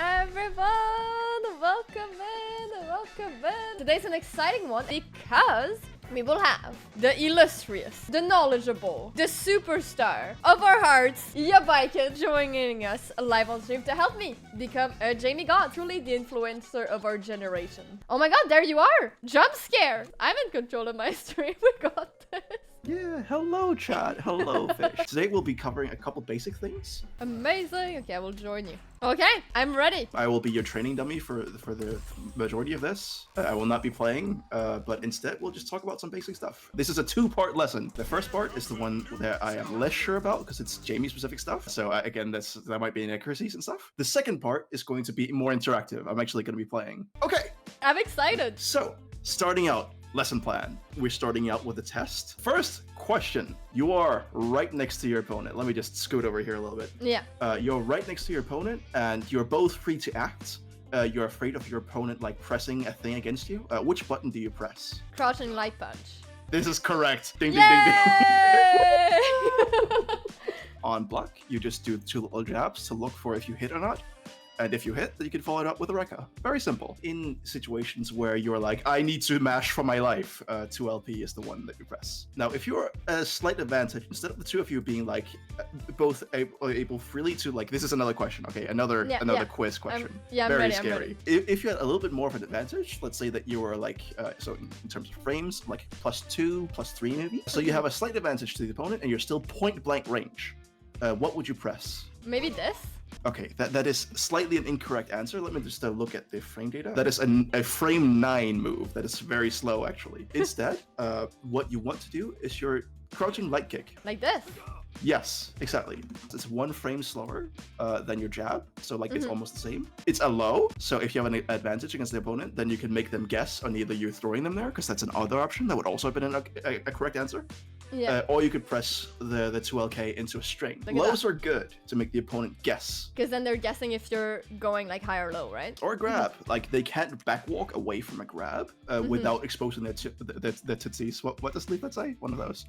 Everyone, welcome in. Today's an exciting one because we will have the illustrious, the knowledgeable, the superstar of our hearts, Yabaiken, joining us live on stream to help me become a Jamie God, truly the influencer of our generation. Oh my god, there you are! Jump scare! I'm in control of my stream, we got this. Yeah, hello chat, hello fish. Today we'll be covering a couple basic things. Amazing. Okay, I will join you. Okay, I'm ready. I will be your training dummy for the majority of this. I will not be playing, but instead we'll just talk about some basic stuff. This is a two-part lesson. The first part is the one that I am less sure about because it's Jamie-specific stuff. So again, that might be inaccuracies and stuff. The second part is going to be more interactive. I'm actually going to be playing. Okay. I'm excited. So, starting out. Lesson plan. We're starting out with a test. First question. You are right next to your opponent. Let me just scoot over here a little bit. Yeah. You're right next to your opponent and you're both free to act. You're afraid of your opponent like pressing a thing against you. Which button do you press? Crouching light punch. This is correct. Ding, ding, Yay! ding, ding. On block, you just do 2 little jabs to look for if you hit or not. And if you hit, then you can follow it up with a Rekka. Very simple. In situations where you're like, I need to mash for my life, 2LP is the one that you press. Now, if you're a slight advantage, instead of the two of you being like, both able freely to like, this is another question, okay? Another quiz question. I'm very ready, scary. I'm ready. If you had a little bit more of an advantage, let's say that you were like, so in terms of frames, like +2, +3 maybe. So you have a slight advantage to the opponent and you're still point blank range. What would you press? Maybe this? Okay, that is slightly an incorrect answer. Let me just look at the frame data. That is a frame 9 move. That is very slow, actually. Instead, what you want to do is your crouching light kick. Like this? Yes, exactly. It's 1 frame slower than your jab, so like it's almost the same. It's a low, so if you have an advantage against the opponent, then you can make them guess on either you throwing them there, because that's another option. That would also have been a correct answer. Yeah. Or you could press the 2LK into a string. Lows are good to make the opponent guess. Because then they're guessing if you're going like high or low, right? Or grab. Like they can't backwalk away from a grab without exposing their tootsies. What does Leaflet say? One of those.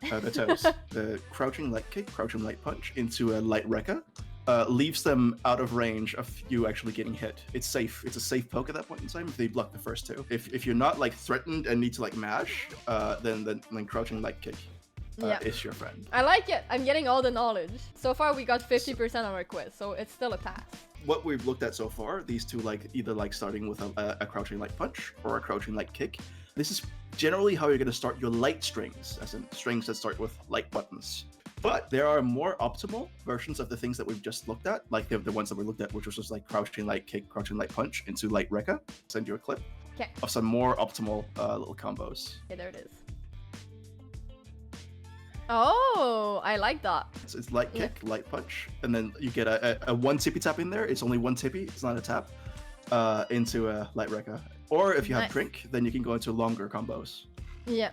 Their toes. The crouching light kick, crouching light punch into a light Rekka leaves them out of range of you actually getting hit. It's safe. It's a safe poke at that point in time if they block the first 2. If you're not like threatened and need to like mash, then crouching light kick is your friend. I like it. I'm getting all the knowledge. So far we got 50% on our quiz, so it's still a pass. What we've looked at so far, these two like either like starting with a crouching light punch or a crouching light kick. This is generally how you're going to start your light strings, as in strings that start with light buttons. But there are more optimal versions of the things that we've just looked at, like the ones that we looked at, which was just like crouching light kick, crouching light punch into light Rekka. Send you a clip of some more optimal little combos. Okay, there it is. Oh, I like that. So it's light kick, light punch, and then you get a 1 tippy tap in there. It's only 1 tippy, it's not a tap, into a light Rekka. Or if you have drink, then you can go into longer combos. Yeah.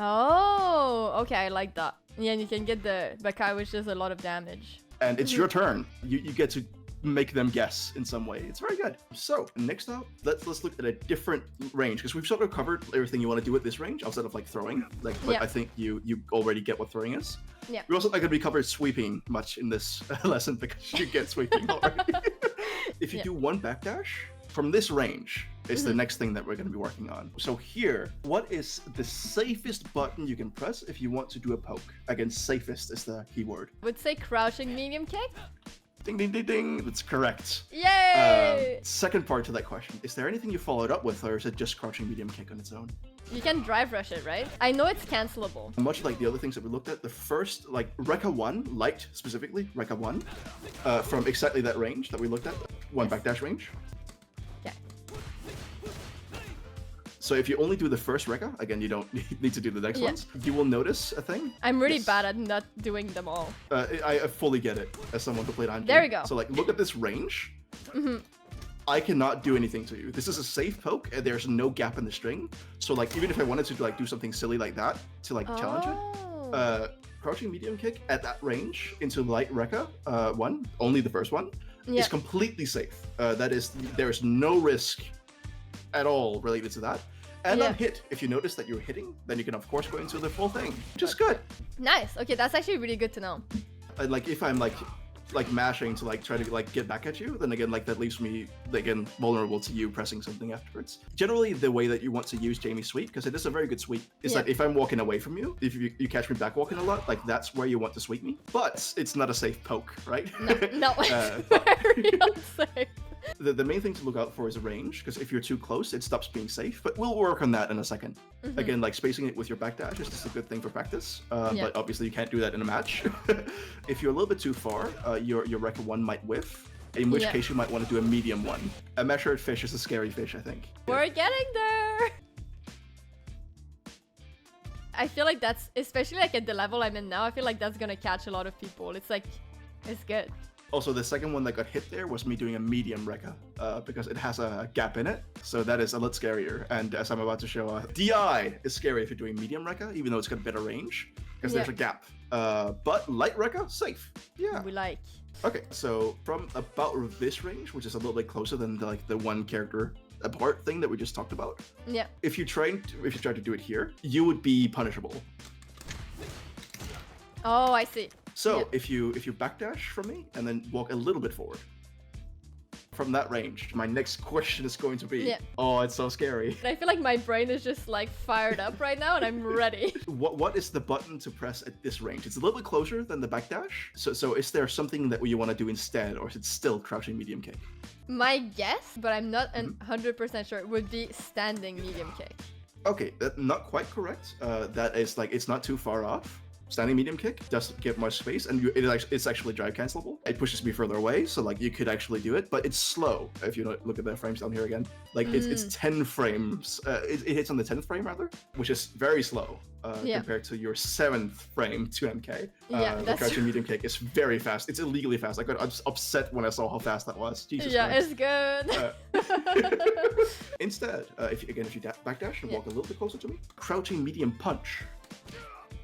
Oh, okay, I like that. Yeah, and you can get the Bakai, which does a lot of damage. And it's your turn. You get to make them guess in some way. It's very good. So next up, let's look at a different range, because we've sort of covered everything you want to do at this range outside of like throwing. But I think you already get what throwing is. Yeah. We're also not going to be covered sweeping much in this lesson because you get sweeping already. If you do 1 backdash from this range is the next thing that we're going to be working on. So here, what is the safest button you can press if you want to do a poke? Again, safest is the keyword. Would say crouching medium kick? Ding, ding, ding, ding. That's correct. Yay! Second part to that question. Is there anything you followed up with, or is it just crouching medium kick on its own? You can drive rush it, right? I know it's cancelable. Much like the other things that we looked at, the first, like, Rekka 1, light specifically, Rekka 1, from exactly that range that we looked at, 1 backdash range. Okay. So if you only do the first Rekka, again, you don't need to do the next ones, you will notice a thing. I'm really bad at not doing them all. I fully get it as someone who played on. There we go. So like, look at this range. I cannot do anything to you. This is a safe poke, and there's no gap in the string. So like, even if I wanted to like do something silly like that to like challenge it, crouching medium kick at that range into light Rekka 1, only the first one, is completely safe. There is no risk at all related to that. And on hit, if you notice that you're hitting, then you can of course go into the full thing, which is good. Nice. Okay, that's actually really good to know. Like if I'm like like mashing to like try to like get back at you, then again like that leaves me again vulnerable to you pressing something afterwards. Generally, the way that you want to use Jamie's sweep, because it is a very good sweep, is that if I'm walking away from you, if you catch me back walking a lot, like that's where you want to sweep me. But it's not a safe poke, right? No, very unsafe. The main thing to look out for is range, because if you're too close, it stops being safe. But we'll work on that in a second. Again, like spacing it with your backdash is just a good thing for practice. But obviously you can't do that in a match. If you're a little bit too far, your Rekka 1 might whiff. In which case you might want to do a medium one. A measured fish is a scary fish, I think. We're getting there. I feel like that's, especially like at the level I'm in now, I feel like that's gonna catch a lot of people. It's like, it's good. Also, the second one that got hit there was me doing a medium Rekka, because it has a gap in it, so that is a lot scarier. And as I'm about to show, DI is scary if you're doing medium Rekka, even though it's got better range, because there's a gap. But light Rekka, safe. Yeah. We like. Okay, so from about this range, which is a little bit closer than the one character apart thing that we just talked about. Yeah. If you tried to do it here, you would be punishable. Oh, I see. So if you backdash from me and then walk a little bit forward from that range, my next question is going to be, oh, it's so scary. I feel like my brain is just like fired up right now and I'm ready. What is the button to press at this range? It's a little bit closer than the backdash. So is there something that you want to do instead, or is it still crouching medium kick? My guess, but I'm not 100% sure, would be standing medium kick. Okay, not quite correct. That is like, it's not too far off. Standing medium kick doesn't give much space, and it's actually drive cancelable. It pushes me further away, so like you could actually do it, but it's slow. If you look at the frames down here again, like it's 10 frames. It hits on the 10th frame rather, which is very slow compared to your 7th frame 2MK. The crouching medium kick is very fast. It's illegally fast. I got upset when I saw how fast that was. Jesus Christ. It's good. Instead, if you backdash and walk a little bit closer to me, crouching medium punch.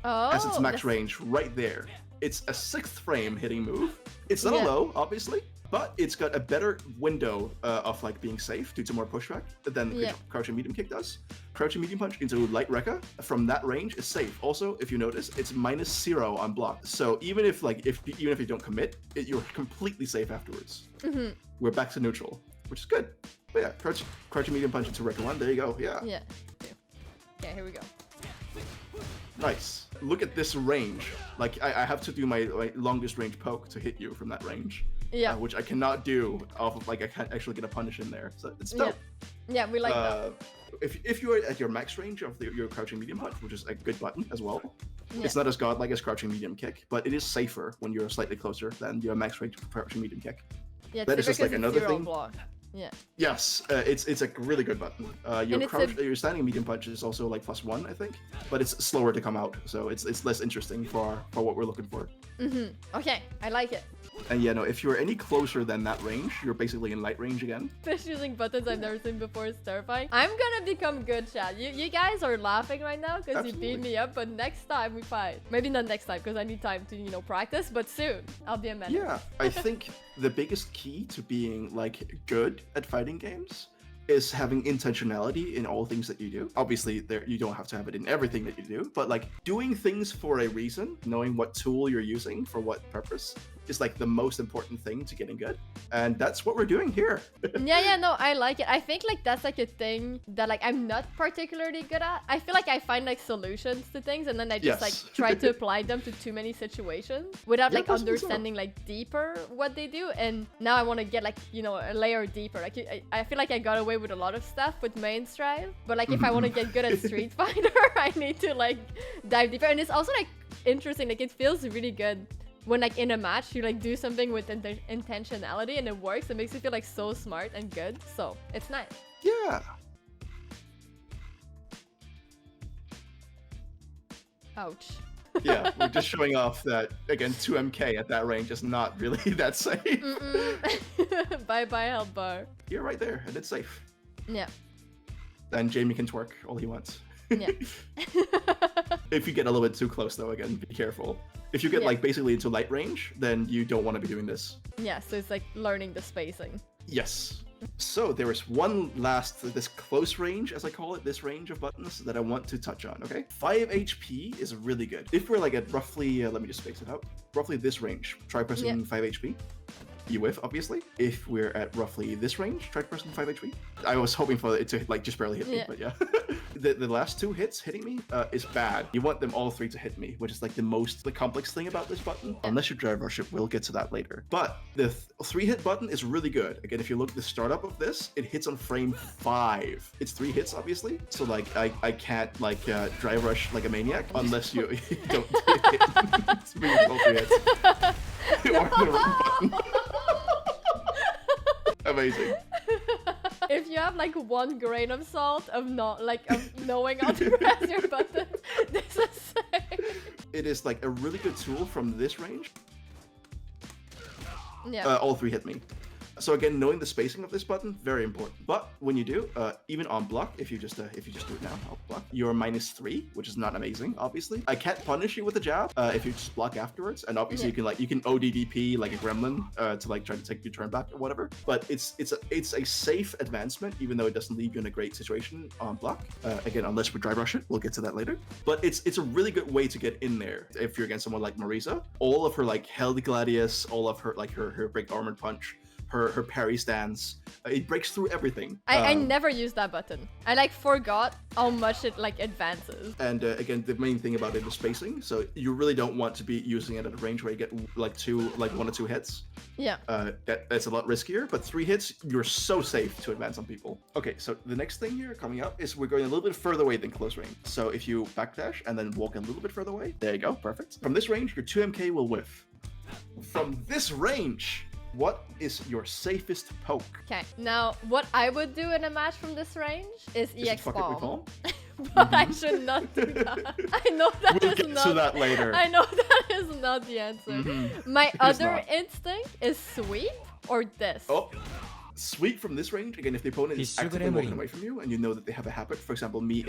As its max range right there. It's a 6th frame hitting move. It's not a low, obviously, but it's got a better window of like being safe due to more pushback than crouching medium kick does. Crouching medium punch into light Rekka from that range is safe. Also, if you notice, it's -0 on block. So even if you don't commit, you're completely safe afterwards. We're back to neutral, which is good. But yeah, crouching medium punch into Rekka 1. There you go. Yeah. Yeah. Okay, here we go. Nice. Look at this range. Like, I have to do my longest range poke to hit you from that range. Yeah. Which I cannot do off of, like, I can't actually get a punish in there. So it's dope. Yeah, we like that. If you are at your max range of your crouching medium punch, which is a good button as well, it's not as godlike as crouching medium kick, but it is safer when you're slightly closer than your max range of crouching medium kick. Yeah, that is just like another thing. Block. Yeah. Yes, it's a really good button. Your standing medium punch is also like +1, I think, but it's slower to come out, so it's less interesting for what we're looking for. Okay, I like it. And yeah, no, if you're any closer than that range, you're basically in light range again. Fish using buttons I've never seen before is terrifying. I'm gonna become good, chat. You guys are laughing right now because you beat me up, but next time we fight. Maybe not next time because I need time to, practice, but soon I'll be a man. Yeah, I think the biggest key to being like good at fighting games is having intentionality in all things that you do. Obviously, you don't have to have it in everything that you do, but like doing things for a reason, knowing what tool you're using for what purpose is like the most important thing to getting good. And that's what we're doing here. No, I like it. I think like that's like a thing that like I'm not particularly good at. I feel like I find like solutions to things and then I just like try to apply them to too many situations without like understanding like deeper what they do. And now I want to get like, a layer deeper. Like I feel like I got away with a lot of stuff with main strive, but like if I want to get good at Street Fighter, I need to like dive deeper. And it's also like interesting, like it feels really good when like in a match you like do something with intentionality and it works. It makes you feel like so smart and good, so it's nice. Yeah. Ouch. Yeah, we're just showing off that again 2MK at that range is not really that safe. Bye health bar. You're right there and it's safe. Yeah. And Jamie can twerk all he wants. Yeah. If you get a little bit too close though, again, be careful. If you get like basically into light range, then you don't want to be doing this. Yeah, so it's like learning the spacing. Yes. So there is one last, this close range, as I call it, this range of buttons that I want to touch on, okay? 5 HP is really good. If we're like at roughly, let me just space it out, roughly this range, try pressing 5 HP. You whiff, obviously. If we're at roughly this range, try pressing 5 HP. I was hoping for it to like just barely hit me, but yeah. The last 2 hits hitting me is bad. You want them all 3 to hit me, which is like the complex thing about this button. Unless you drive rush it, we'll get to that later. But the 3-hit button is really good. Again, if you look at the startup of this, it hits on frame 5. It's 3 hits, obviously. So like I can't like drive rush like a maniac unless you don't hit all 3 hits. Or the wrong button. Amazing. If you have like 1 grain of salt of knowing how to press your button, this is safe. It is like a really good tool from this range. Yeah. All 3 hit me. So again, knowing the spacing of this button, very important. But when you do, even on block, if you just do it now, I'll block, you're -3, which is not amazing, obviously. I can't punish you with a jab if you just block afterwards, and obviously you can ODDP like a gremlin to like try to take your turn back or whatever. But it's a safe advancement, even though it doesn't leave you in a great situation on block. Again, unless we drive rush it, we'll get to that later. But it's a really good way to get in there if you're against someone like Marisa. All of her like Held Gladius, all of her like her break armored punch, her parry stance, it breaks through everything. I never used that button. I like forgot how much it like advances. And again, the main thing about it is spacing. So you really don't want to be using it at a range where you get like 1 or 2 hits. Yeah. That's a lot riskier, but 3 hits, you're so safe to advance on people. Okay, so the next thing here coming up is we're going a little bit further away than close range. So if you backdash and then walk a little bit further away, there you go, perfect. From this range, your 2MK will whiff. From this range, what is your safest poke? Okay, now what I would do in a match from this range is EX bomb. But I should not do that. I know that we'll is get not. to that later. I know that is not the answer. My other instinct is sweep or this. Oh. Sweep from this range, again, if the opponent is actively walking away from you and you know that they have a habit, for example, me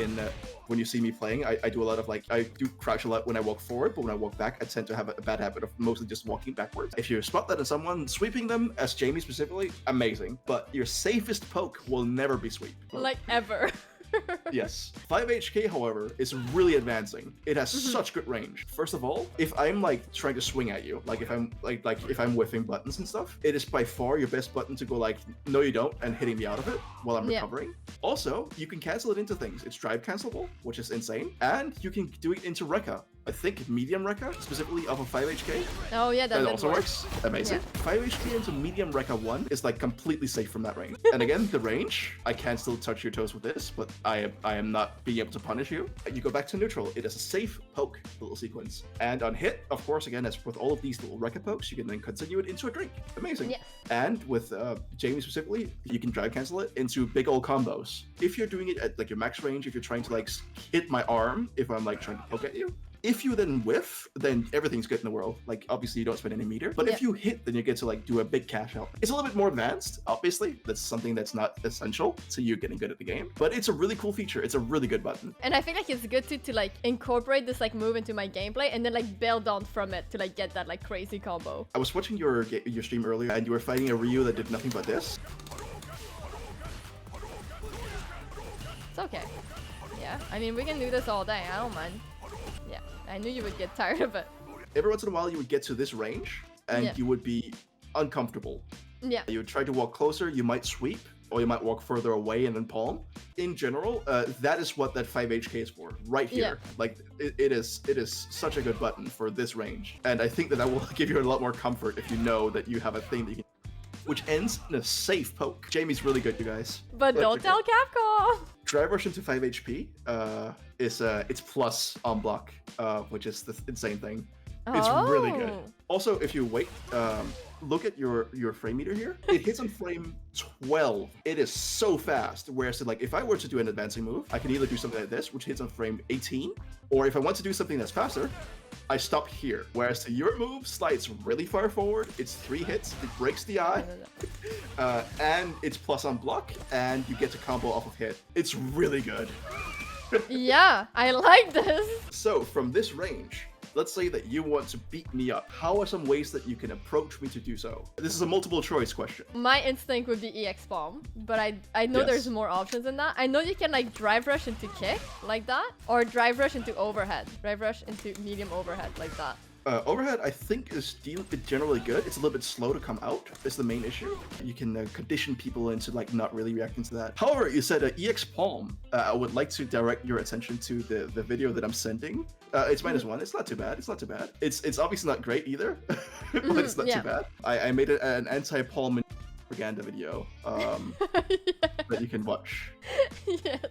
when you see me playing, I do a lot of like, I do crouch a lot when I walk forward, but when I walk back, I tend to have a bad habit of mostly just walking backwards. If you spot that in someone, sweeping them, as Jamie specifically, amazing. But your safest poke will never be sweep. Like ever. Yes. 5 HK, however, is really advancing. It has such good range. First of all, if I'm like trying to swing at you, like if I'm if I'm whiffing buttons and stuff, it is by far your best button to go like, no you don't, and hitting me out of it while I'm recovering. Also, you can cancel it into things. It's drive cancelable, which is insane. And you can do it into Rekka. I think medium Rekka, specifically off of 5 HK. Oh yeah, that also works. Amazing. Yeah. 5 HP into medium Rekka 1 is like completely safe from that range. And again, the range, I can still touch your toes with this, but I am not being able to punish you. You go back to neutral. It is a safe poke little sequence. And on hit, of course, again, as with all of these little Rekka pokes, you can then continue it into a drink. Amazing. Yeah. And with Jamie specifically, you can drive cancel it into big old combos. If you're doing it at like your max range, if you're trying to like hit my arm, if I'm like trying to poke at you, if you then whiff, then everything's good in the world. Like, obviously, you don't spend any meter. But if you hit, then you get to, like, do a big cash out. It's a little bit more advanced, obviously. That's something that's not essential to you getting good at the game. But it's a really cool feature. It's a really good button. And I feel like it's good to like, incorporate this, like, move into my gameplay and then, like, build on from it to, like, get that, like, crazy combo. I was watching your stream earlier, and you were fighting a Ryu that did nothing but this. It's okay. Yeah, I mean, we can do this all day. I don't mind. Yeah, I knew you would get tired of it. Every once in a while, you would get to this range, and you would be uncomfortable. Yeah. You would try to walk closer, you might sweep, or you might walk further away and then palm. In general, that is what that 5 HK is for, right here. Yeah. Like, it is such a good button for this range. And I think that will give you a lot more comfort if you know that you have a thing that you can, which ends in a safe poke. Jamie's really good, you guys. But don't tell Capcom! Drive rush into 5 HP it's plus on block, which is the insane thing. It's really good. Also, if you wait, look at your frame meter here. It hits on frame 12. It is so fast. Whereas, like, if I were to do an advancing move, I can either do something like this, which hits on frame 18, or if I want to do something that's faster, I stop here. Whereas your move slides really far forward. It's 3 hits. It breaks the eye, and it's plus on block, and you get to combo off of hit. It's really good. Yeah, I like this. So from this range, Let's say that you want to beat me up. How are some ways that you can approach me to do so? This is a multiple choice question. My instinct would be EX bomb, but I know there's more options than that. I know you can like drive rush into kick like that, or drive rush into overhead. Drive rush into medium overhead like that. Overhead, I think, is generally good. It's a little bit slow to come out. Is the main issue. You can condition people into like not really reacting to that. However, you said EX palm. I would like to direct your attention to the video that I'm sending. It's -1. It's not too bad. It's not too bad. It's obviously not great either, but it's not too bad. I made an anti-palm propaganda video that you can watch. Yes.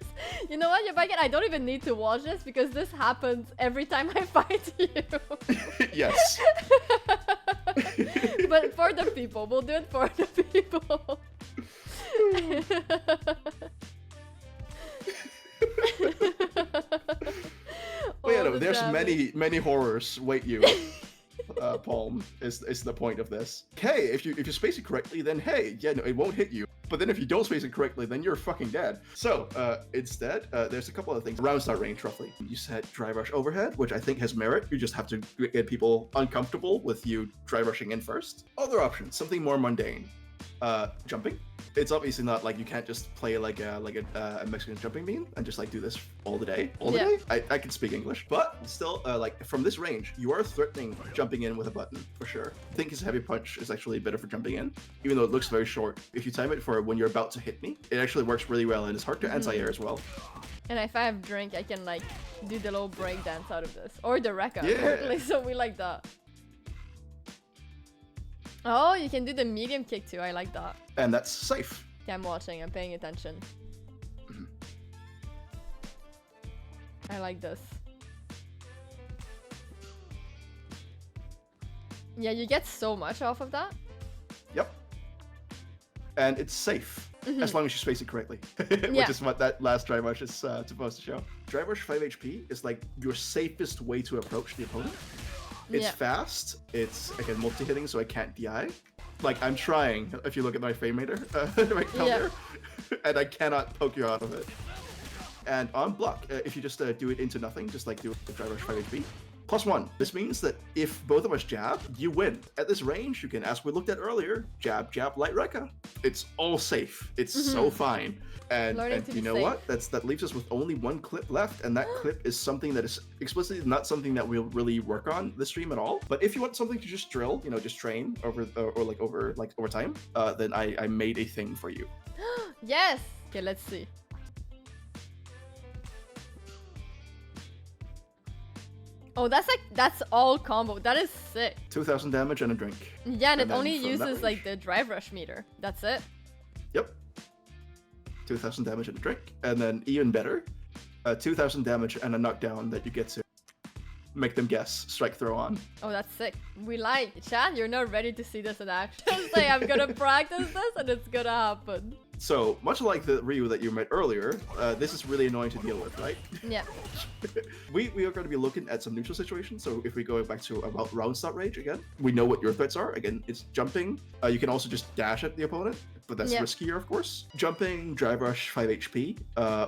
You know what, Yabaiken? I don't even need to watch this because this happens every time I fight you. Yes. But for the people, we'll do it for the people. Well, yeah, no, there's many horrors wait you. Palm is the point of this. Okay, if you space it correctly, then hey, yeah, no, it won't hit you. But then if you don't space it correctly, then you're fucking dead. So instead, there's a couple of things. Round start range, roughly. You said drive rush overhead, which I think has merit. You just have to get people uncomfortable with you drive rushing in first. Other options, something more mundane. Jumping. It's obviously not like you can't just play like a Mexican jumping bean and just like do this all the day. I can speak English, but still, like from this range, you are threatening jumping in with a button for sure. I think his heavy punch is actually better for jumping in, even though it looks very short. If you time it for when you're about to hit me, it actually works really well, and it's hard to anti-air as well. And if I have drink, I can like do the little break dance out of this, or the Rekka. Yeah. So we like that. Oh, you can do the medium kick too. I like that. And that's safe. Yeah, I'm watching. I'm paying attention. I like this. Yeah, you get so much off of that. Yep. And it's safe. As long as you space it correctly. Which is what that last drive rush is supposed to show. Drive rush 5 HP is like your safest way to approach the opponent. It's fast, it's again multi-hitting, so I can't DI. Like I'm trying, if you look at my frame meter right down there, and I cannot poke you out of it. And on block, if you just do it into nothing, just like do a drive rush 5 HP, +1. This means that if both of us jab, you win. At this range, you can, as we looked at earlier, jab, jab, light Rekka. It's all safe. It's so fine. And you know what? That leaves us with only one clip left, and that clip is something that is explicitly not something that we'll really work on this stream at all. But if you want something to just drill, you know, just train over over time, then I made a thing for you. Yes. Okay, let's see. Oh, that's all combo. That is sick. 2,000 damage and a drink. Yeah, and it only uses like the drive rush meter. That's it. Yep. 2,000 damage and a drink, and then even better, 2,000 damage and a knockdown that you get to make them guess strike throw on. Oh, that's sick. We like it. Chat, you're not ready to see this in action. Say I'm gonna practice this and it's gonna happen. So much like the Ryu that you met earlier, this is really annoying to deal with, right? Yeah. we are going to be looking at some neutral situations. So if we go back to about round start range again, we know what your threats are. Again, it's jumping. You can also just dash at the opponent, but that's riskier, of course. Jumping, drive rush, 5 HP,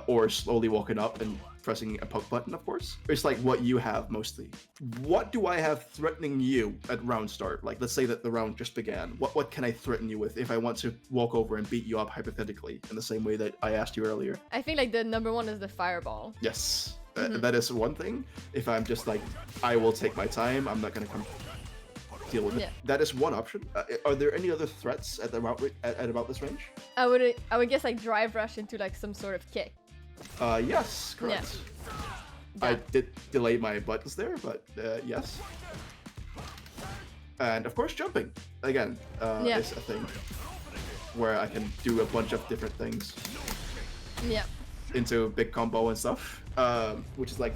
or slowly walking up and pressing a poke button, of course. It's like what you have mostly. What do I have threatening you at round start? Like, let's say that the round just began. What can I threaten you with if I want to walk over and beat you up hypothetically in the same way that I asked you earlier? I think like the number one is the fireball. Yes, that is one thing. If I'm just like, I will take my time, I'm not gonna come deal with it. That is one option. Are there any other threats at about this range? I would guess like drive rush into like some sort of kick. Yes, correct. Yeah. I did delay my buttons there, but yes. And of course, jumping again is a thing where I can do a bunch of different things. Yeah. Into big combo and stuff, which is like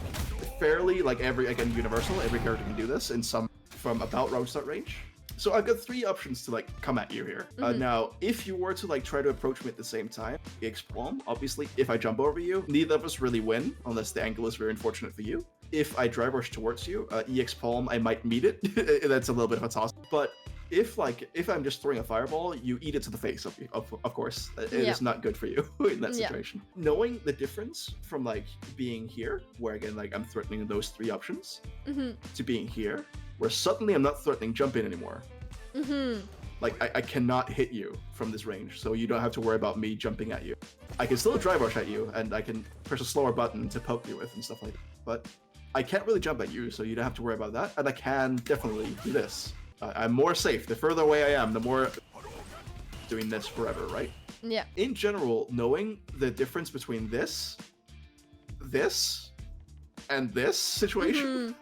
fairly like universal. Every character can do this in some from about round start range. So I've got 3 options to like come at you here. Now, if you were to like try to approach me at the same time, EX Palm, obviously, if I jump over you, neither of us really win unless the angle is very unfortunate for you. If I drive rush towards you, EX Palm, I might meet it. That's a little bit of a toss. But if I'm just throwing a fireball, you eat it to the face of course. It is not good for you in that situation. Knowing the difference from like being here, where again like I'm threatening those 3 options, to being here, where suddenly I'm not threatening jump in anymore. Like I cannot hit you from this range, so you don't have to worry about me jumping at you. I can still dry rush at you, and I can press a slower button to poke you with and stuff like that. But I can't really jump at you, so you don't have to worry about that. And I can definitely do this. I'm more safe. The further away I am, the more doing this forever, right? Yeah. In general, knowing the difference between this, and this situation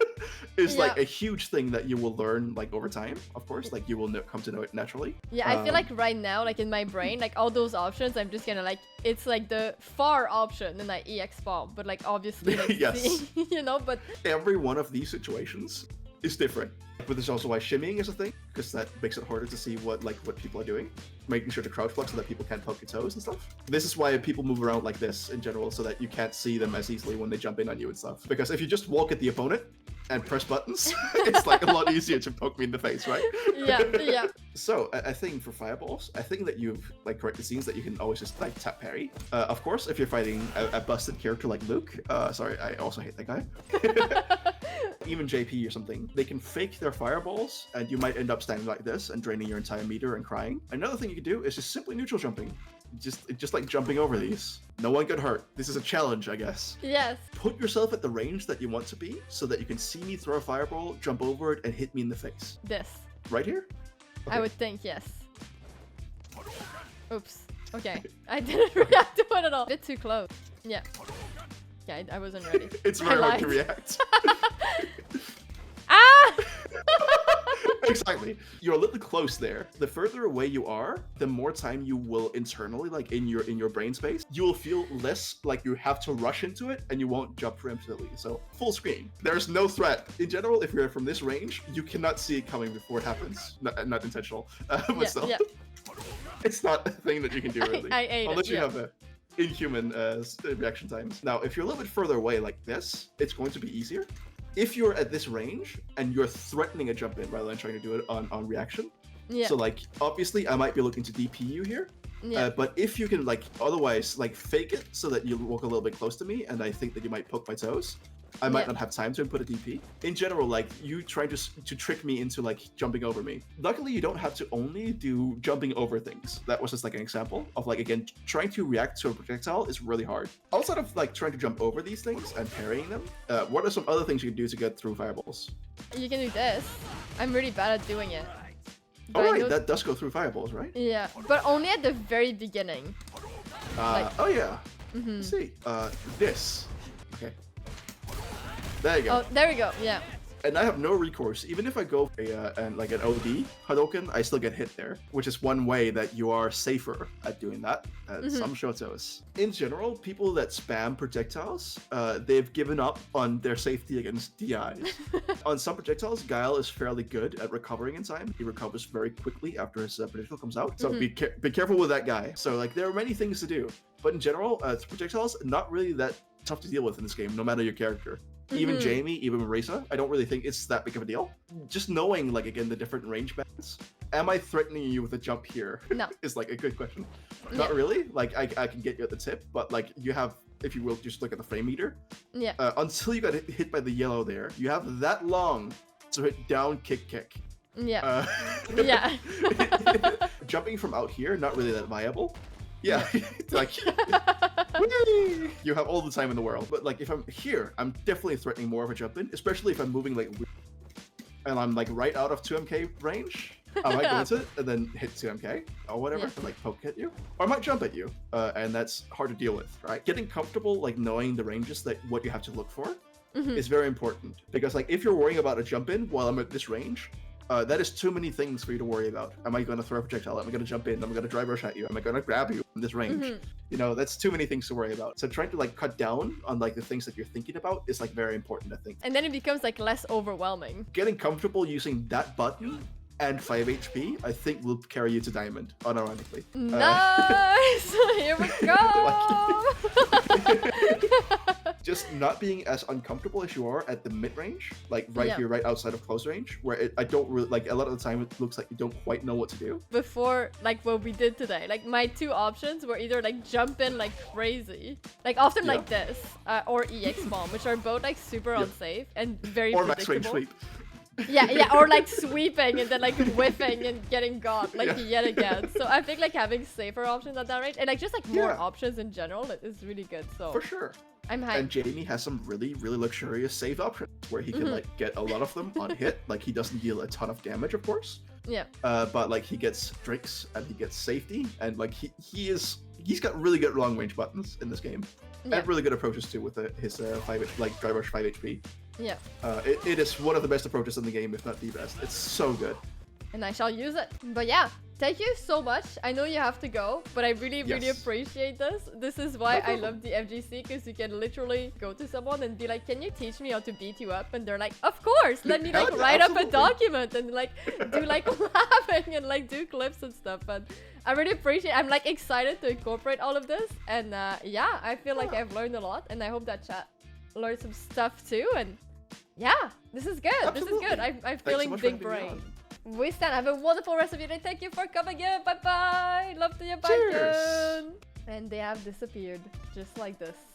is like a huge thing that you will learn like over time, of course. Like you will come to know it naturally. Yeah, I feel like right now, like in my brain, like all those options, I'm just gonna like, it's like the far option and like EX bomb, but like obviously like yes. you know, but every one of these situations is different. But this is also why shimmying is a thing, because that makes it harder to see what people are doing. Making sure to crouch block so that people can't poke your toes and stuff. This is why people move around like this in general, so that you can't see them as easily when they jump in on you and stuff. Because if you just walk at the opponent and press buttons, it's like a lot easier to poke me in the face, right? Yeah. So I think for fireballs, I think that you've like corrected scenes that you can always just like tap parry. Of course, if you're fighting a busted character like Luke, sorry, I also hate that guy. Even JP or something, they can fake their fireballs, and you might end up standing like this and draining your entire meter and crying. Another thing you can do is just simply neutral jumping. Just like jumping over these. No one get hurt. This is a challenge, I guess. Yes. Put yourself at the range that you want to be, so that you can see me throw a fireball, jump over it, and hit me in the face. This. Right here? Okay. I would think, yes. Oops. Okay. I didn't react to it at all. A bit too close. Yeah. Yeah, I wasn't ready. It's very hard to react. Ah! Exactly. You're a little close there. The further away you are, the more time you will internally, like in your brain space, you will feel less like you have to rush into it, and you won't jump preemptively. So full screen. There's no threat. In general, if you're from this range, you cannot see it coming before it happens. Not intentional. But still. Yeah. It's not a thing that you can do really. I ate unless it, you have a inhuman reaction times. Now, if you're a little bit further away like this, it's going to be easier. If you're at this range and you're threatening a jump in rather than trying to do it on reaction. Yeah. So like, obviously I might be looking to DP you here. Yeah. But if you can like otherwise like fake it so that you walk a little bit close to me and I think that you might poke my toes, I might not have time to input a DP. In general, like you trying to trick me into like jumping over me. Luckily, you don't have to only do jumping over things. That was just like an example of like, again, trying to react to a projectile is really hard. Outside of like trying to jump over these things and parrying them, what are some other things you can do to get through fireballs? You can do this. I'm really bad at doing it. Oh right, that does go through fireballs, right? Yeah, but only at the very beginning. Oh yeah. Let's see. This. Okay. There you go. Oh, there we go. Yeah. And I have no recourse. Even if I go and like an OD Hadoken, I still get hit there, which is one way that you are safer at doing that at some shotos. In general, people that spam projectiles, they've given up on their safety against DIs. On some projectiles, Guile is fairly good at recovering in time. He recovers very quickly after his projectile comes out. So be careful with that guy. So like there are many things to do. But in general, projectiles, not really that tough to deal with in this game, no matter your character. Even Jamie, even Marisa, I don't really think it's that big of a deal. Just knowing, like, again, the different range bands. Am I threatening you with a jump here? No. Is, like, a good question. Not really. Like, I can get you at the tip, but, like, you have, if you will, just look at the frame meter. Yeah. Until you got hit by the yellow there, you have that long to hit down, kick. Yeah. Yeah. Jumping from out here, not really that viable. Yeah, like, you have all the time in the world. But like, if I'm here, I'm definitely threatening more of a jump in, especially if I'm moving like, and I'm like right out of 2MK range. I might go into it and then hit 2MK or whatever, and like poke at you, or I might jump at you, and that's hard to deal with, right? Getting comfortable, like knowing the ranges that what you have to look for is very important, because like if you're worrying about a jump in while I'm at this range, that is too many things for you to worry about. Am I going to throw a projectile? Am I going to jump in? Am I going to dry rush at you? Am I going to grab you from this range? You know, that's too many things to worry about. So trying to like cut down on like the things that you're thinking about is like very important, I think. And then it becomes like less overwhelming. Getting comfortable using that button and 5 HP, I think will carry you to diamond, unironically. Nice! Here we go! just not being as uncomfortable as you are at the mid range, like right Yeah. here, right outside of close range, where I don't really like a lot of the time it looks like you don't quite know what to do. Before, like what we did today, like my two options were either like jump in like crazy, like often like this, or EX bomb, which are both like super unsafe and very Or max range predictable. sweep. Yeah, or like sweeping and then like whiffing and getting got like yet again. So I think like having safer options at that range and like just like more options in general is really good. So For sure. I'm hyped. And Jamie has some really, really luxurious save options where he can like get a lot of them on hit. Like he doesn't deal a ton of damage, of course. Yeah. But like he gets drinks and he gets safety and like he's got really good long range buttons in this game. Yeah. And really good approaches too with his 5 like dry rush 5 HP. Yeah. It is one of the best approaches in the game, if not the best. It's so good. And I shall use it. But yeah, thank you so much. I know you have to go, but I really, really appreciate this. This is why I love the FGC, because you can literally go to someone and be like, can you teach me how to beat you up? And they're like, of course, let me like write up a document and like do like laughing and like do clips and stuff. But I really appreciate I'm like excited to incorporate all of this. And yeah, I feel like I've learned a lot and I hope that chat learned some stuff too. And yeah, this is good. This is good. I'm feeling big brain. We stand. Have a wonderful rest of your day. Thank you for coming in. Bye bye. Love to Yabaiken. And they have disappeared just like this.